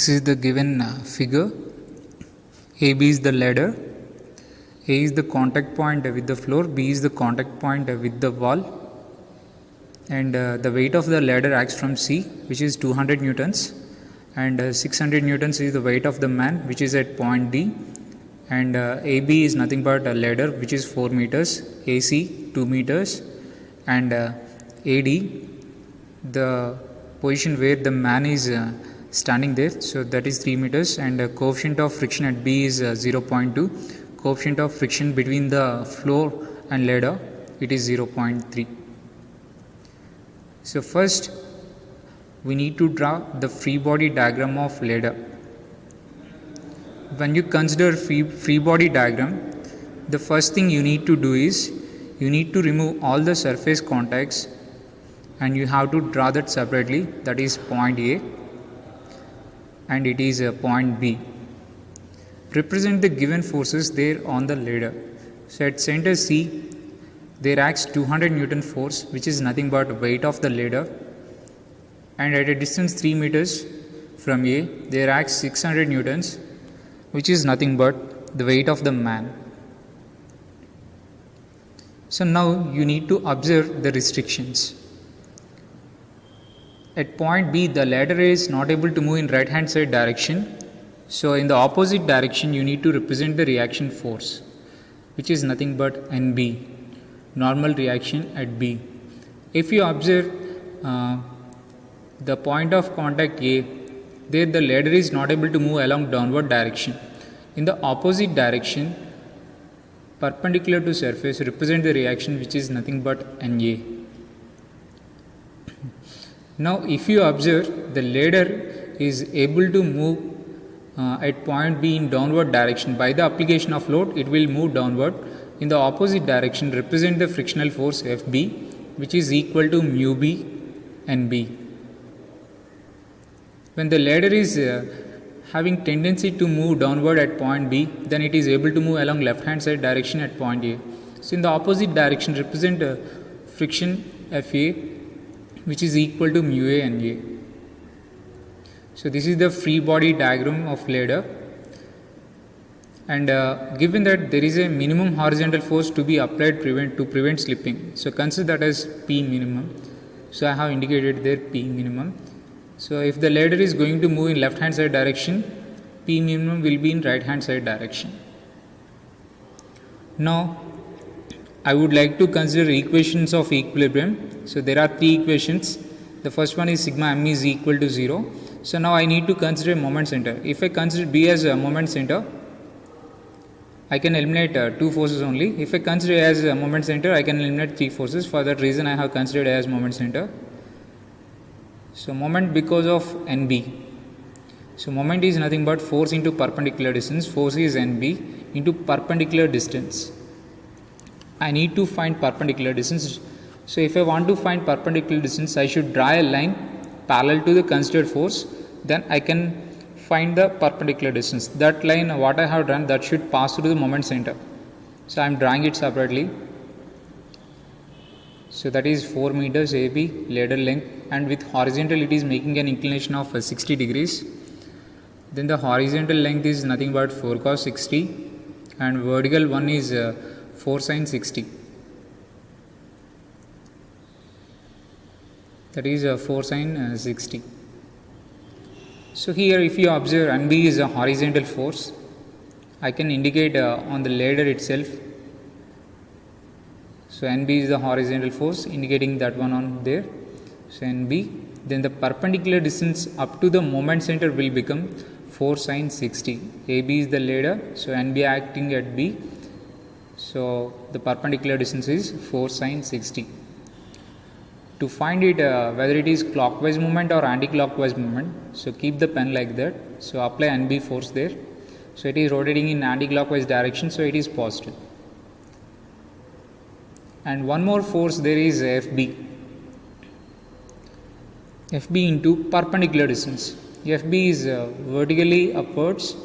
This is the given figure. AB is the ladder, A is the contact point with the floor, B is the contact point with the wall, and the weight of the ladder acts from C, which is 200 newtons, and 600 newtons is the weight of the man, which is at point D, and AB is nothing but a ladder, which is 4 meters, AC 2 meters, and AD, the position where the man is standing there, so that is 3 meters, and coefficient of friction at B is 0.2, coefficient of friction between the floor and ladder, it is 0.3. So first we need to draw the free body diagram of ladder. When you consider free body diagram, the first thing you need to do is you need to remove all the surface contacts, and you have to draw that separately. That is point A and it is point B. Represent the given forces there on the ladder. So at center C, there acts 200 Newton force, which is nothing but weight of the ladder, and at a distance 3 meters from A, there acts 600 newtons, which is nothing but the weight of the man. So now you need to observe the restrictions. At point B, the ladder is not able to move in right hand side direction. So in the opposite direction, you need to represent the reaction force, which is nothing but NB, normal reaction at B. If you observe the point of contact A, there the ladder is not able to move along downward direction. In the opposite direction, perpendicular to surface, represent the reaction, which is nothing but NA. Now if you observe, the ladder is able to move at point B in downward direction. By the application of load, it will move downward. In the opposite direction, represent the frictional force FB, which is equal to mu B NB. When the ladder is having tendency to move downward at point B, then it is able to move along left hand side direction at point A. So in the opposite direction, represent friction FA, which is equal to mu A and A. So this is the free body diagram of ladder, and given that there is a minimum horizontal force to be applied to prevent slipping, so consider that as P minimum. So I have indicated there P minimum. So if the ladder is going to move in left hand side direction, P minimum will be in right hand side direction. Now I would like to consider equations of equilibrium. So there are 3 equations. The first one is sigma m is equal to 0. So now I need to consider moment center. If I consider B as a moment center, I can eliminate 2 forces only. If I consider A as a moment center, I can eliminate 3 forces. For that reason, I have considered A as moment center. So moment because of NB. So moment is nothing but force into perpendicular distance. Force is NB into perpendicular distance. I need to find perpendicular distance. So if I want to find perpendicular distance, I should draw a line parallel to the considered force. Then I can find the perpendicular distance. That line, what I have drawn, that should pass through the moment center. So I am drawing it separately. So that is 4 meters AB ladder length, and with horizontal it is making an inclination of 60 degrees. Then the horizontal length is nothing but 4 cos 60, and vertical one is 4 sin 60. That is 4 sin 60. So here if you observe, NB is a horizontal force. I can indicate on the ladder itself. So NB is the horizontal force, indicating that one on there. So NB, then the perpendicular distance up to the moment center will become 4 sin 60. AB is the ladder, so NB acting at B. So the perpendicular distance is 4 sin 60. To find it whether it is clockwise movement or anti-clockwise movement, so keep the pen like that. So apply NB force there. So it is rotating in anti-clockwise direction, so it is positive. And one more force there is FB. FB into perpendicular distance. FB is vertically upwards.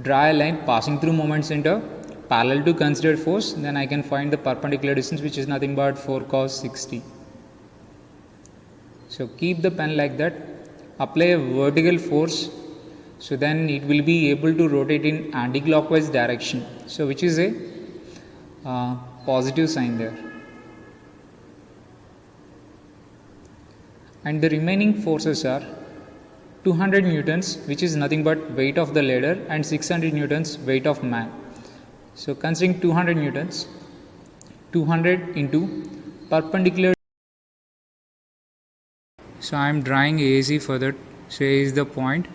Draw a line passing through moment center parallel to considered force. Then I can find the perpendicular distance, which is nothing but 4 cos 60. So keep the pen like that. Apply a vertical force So then it will be able to rotate in anti-clockwise direction, so which is a positive sign there. And the remaining forces are 200 newtons, which is nothing but weight of the ladder, and 600 newtons weight of man. So considering 200 newtons, 200 into perpendicular. So I am drawing AC for that. So A is the point,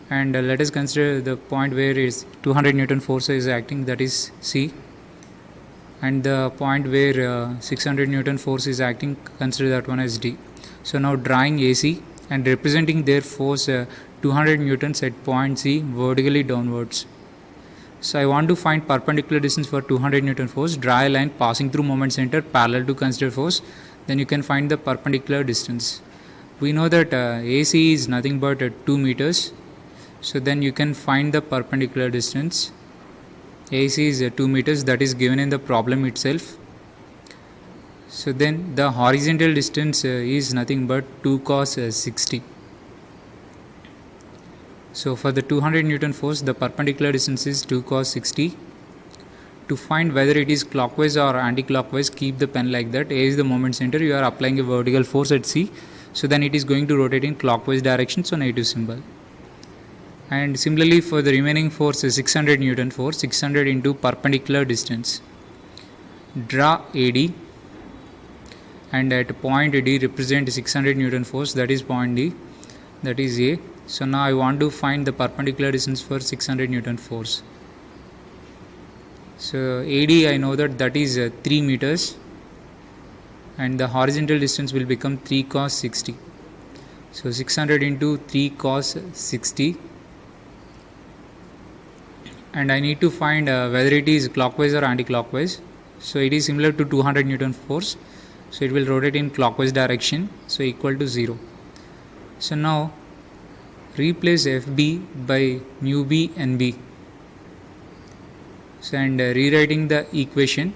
and let us consider the point where is 200 Newton force is acting, that is C, and the point where 600 Newton force is acting, consider that one as D. So now drawing AC and representing their force 200 newtons at point C vertically downwards. So I want to find perpendicular distance for 200 Newton force. Draw a line passing through moment center parallel to considered force. Then you can find the perpendicular distance. We know that AC is nothing but 2 meters. So then you can find the perpendicular distance. AC is 2 meters, that is given in the problem itself. So then the horizontal distance is nothing but 2 cos 60. So for the 200 Newton force, the perpendicular distance is 2 cos 60. To find whether it is clockwise or anti-clockwise, keep the pen like that. A is the moment center, you are applying a vertical force at C. So then it is going to rotate in clockwise direction, so negative symbol. And similarly for the remaining force is 600 Newton force, 600 into perpendicular distance. Draw AD, and at point D represent 600 Newton force, that is point D, that is A. So now I want to find the perpendicular distance for 600 Newton force. So AD, I know that is 3 meters, and the horizontal distance will become 3 cos 60. So 600 into 3 cos 60, and I need to find whether it is clockwise or anti-clockwise. So it is similar to 200 Newton force, so it will rotate in clockwise direction, so equal to 0. So now replace FB by mu B NB. So and rewriting the equation,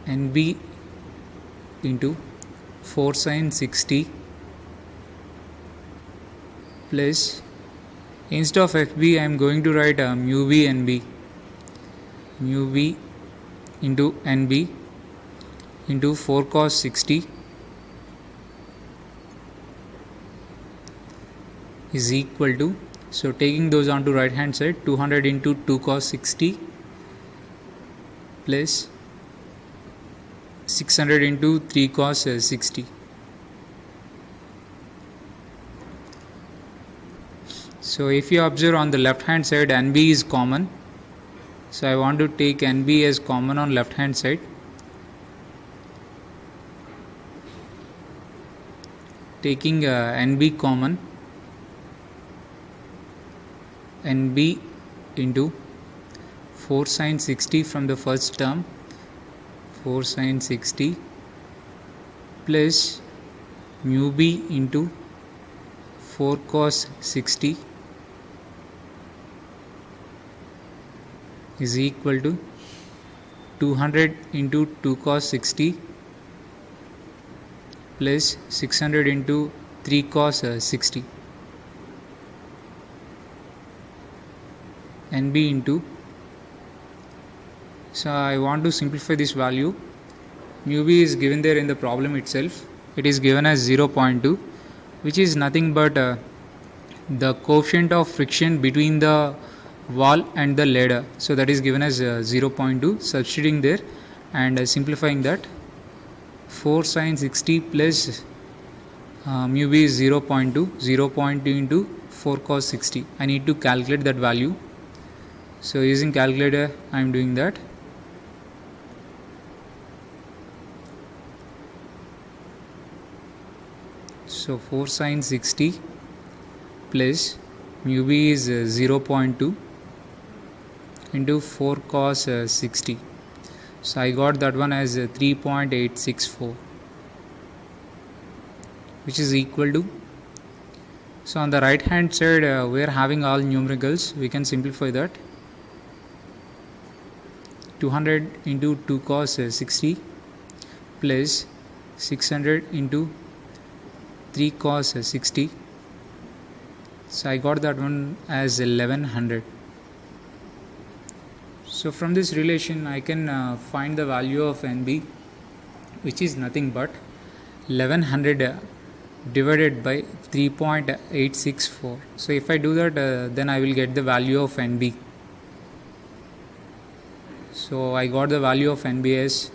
NB into 4 sin 60 plus, instead of FB I am going to write mu B NB, mu B into NB into 4 cos 60 is equal to, so taking those on to right hand side, 200 into 2 cos 60 plus 600 into 3 cos 60. So if you observe on the left hand side, NB is common, so I want to take NB as common on left hand side. Taking NB common, NB into 4 sin 60 from the first term, 4 sin 60 plus mu B into 4 cos 60 is equal to 200 into 2 cos 60 plus 600 into 3 cos 60. NB into, so I want to simplify this value. Mu B is given there in the problem itself. It is given as 0.2, which is nothing but the coefficient of friction between the wall and the ladder. So that is given as 0.2. Substituting there and simplifying that, 4 sin 60 plus mu B is 0.2, 0.2 into 4 cos 60. I need to calculate that value. So using calculator I am doing that. So 4 sin 60 plus mu B is 0.2 into 4 cos 60. So I got that one as 3.864, which is equal to, so on the right hand side we are having all numericals, we can simplify that. 200 into 2 cos 60 plus 600 into 3 cos 60. So I got that one as 1100. So from this relation I can find the value of NB, which is nothing but 1100 divided by 3.864. So if I do that, then I will get the value of NB. So I got the value of NB as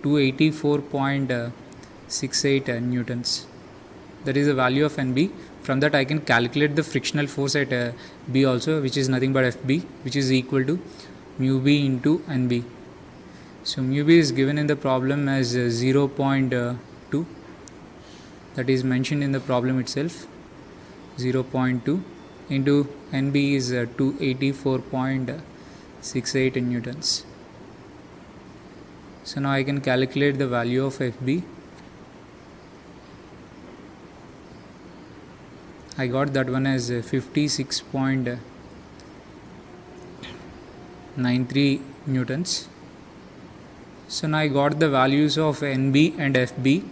284.68 newtons. That is the value of NB. From that I can calculate the frictional force at B also, which is nothing but FB, which is equal to mu B into NB. So mu B is given in the problem as 0.2. That is mentioned in the problem itself, 0.2 into NB is 284.68 newtons. So now I can calculate the value of FB. I got that one as 56.93 newtons. So now I got the values of NB and FB.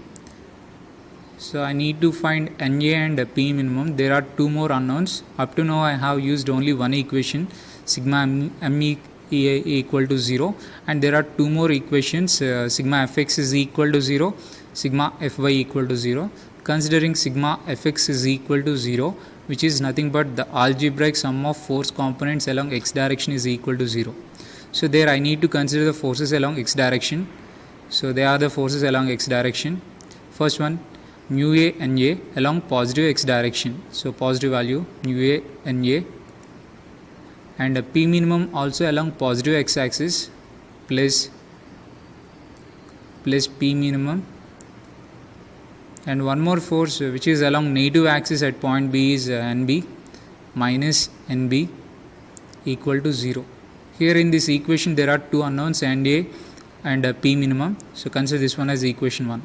So I need to find NA and P minimum. There are two more unknowns. Up to now I have used only one equation, sigma ME equal to 0, and there are two more equations, sigma Fx is equal to 0, sigma Fy equal to 0. Considering sigma Fx is equal to 0, which is nothing but the algebraic sum of force components along x direction is equal to 0. So there I need to consider the forces along x direction. So they are the forces along x direction. First one, mu A NA along positive x direction. So positive value mu A NA, and P minimum also along positive x axis plus P minimum. And one more force which is along negative axis at point B is NB minus NB equal to 0. Here in this equation there are two unknowns, NA and P minimum. So consider this one as equation 1.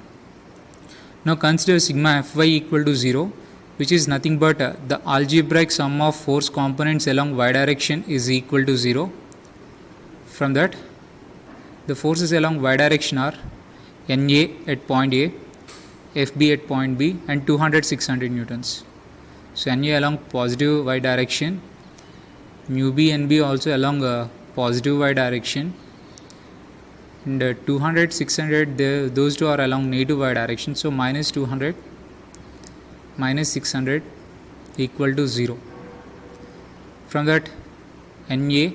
Now consider sigma Fy equal to 0, which is nothing but the algebraic sum of force components along y direction is equal to 0. From that, the forces along y direction are NA at point A, FB at point B, and 200-600 newtons. So NA along positive y direction, mu B NB also along positive y direction, and 200-600 those two are along negative y direction. So minus 200 minus 600 equal to 0. From that, NA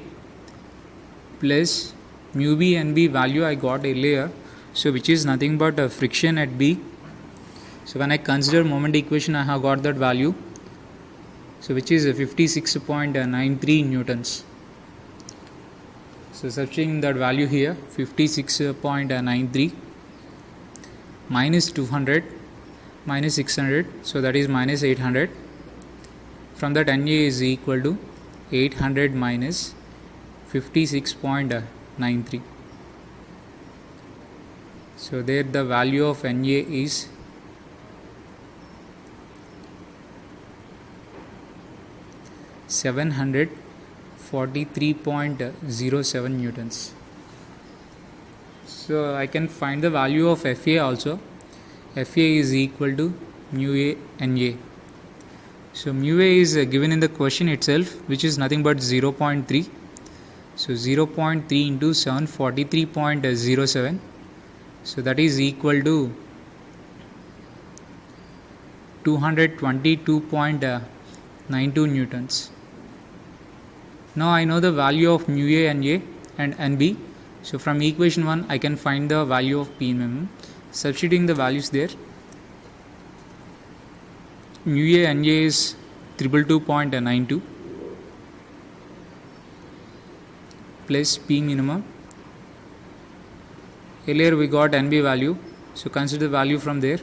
plus mu B NB value I got earlier, so which is nothing but friction at B. So when I consider moment equation, I have got that value, so which is 56.93 newtons. So substituting that value here, 56.93 minus 200 minus 600, so that is minus 800. From that, NA is equal to 800 minus 56.93. So there the value of NA is 743.07 newtons. So I can find the value of FA also. FA is equal to mu A NA. So mu A is given in the question itself, which is nothing but 0.3. So 0.3 into 743.07. So that is equal to 222.92 newtons. Now I know the value of mu A NA and NB. So from equation 1 I can find the value of P minimum. Substituting the values there, mu A NA is 222.92 plus P minimum. Earlier we got NB value, so consider the value from there.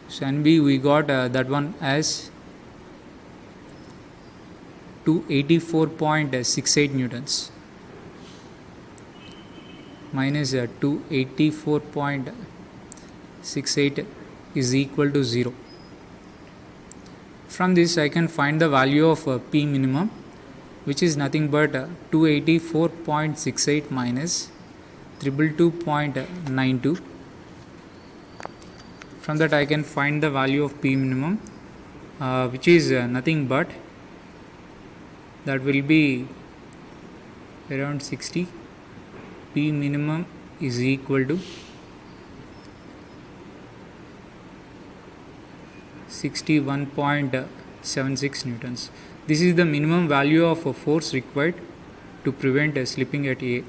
So NB we got that one as 284.68 newtons minus 284.68 is equal to 0. From this I can find the value of P minimum, which is nothing but 284.68 minus 222.92. from that I can find the value of P minimum, which is nothing but that will be around 60. P minimum is equal to 61.76 newtons. This is the minimum value of a force required to prevent a slipping at A.